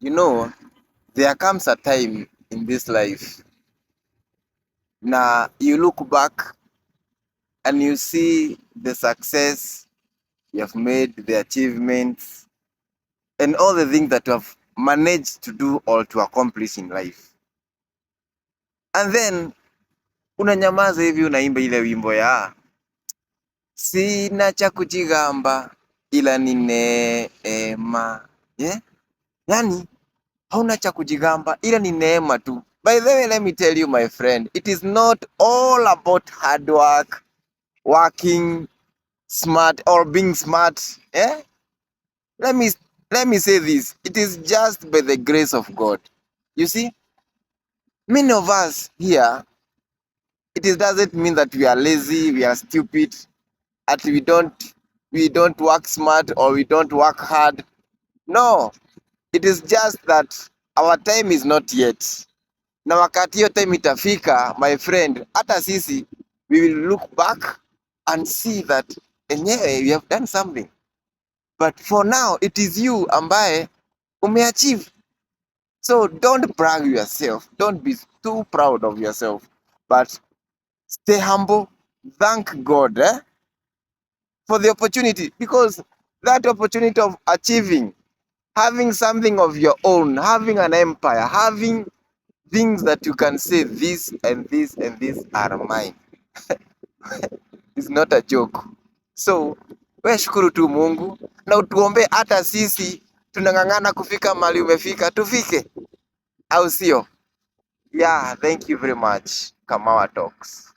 You know, there comes a time in this life now you look back and you see the success you have made, the achievements, and all the things that you have managed to do or to accomplish in life. And then unanyamaza hivi, unaimba ile wimbo ya sina cha kujigamba ila ni neema. Yeah? Yani hauna cha kujigamba ila ni neema tu. By the way, let me tell you my friend, it is not all about hard work, working smart or being smart. Eh? Let me say this. It is just by the grace of God. You see, many of us here, doesn't mean that we are lazy, we are stupid, that we don't work smart or we don't work hard. No, it is just that our time is not yet. Na wakati hiyo time itafika, my friend, hata sisi we will look back and see that enyewe we have done something. But for now, it is you ambaye umeachieve. So don't brag yourself. Don't be too proud of yourself. But stay humble. Thank God for the opportunity. Because that opportunity of achieving, having something of your own, having an empire, having things that you can say this and this and this are mine is not a joke. So we shukuru tu Mungu na utuombe hata sisi tunang'ang'ana kufika mahali umefika tufike, au sio? Yeah, thank you very much. Kamawa Talks.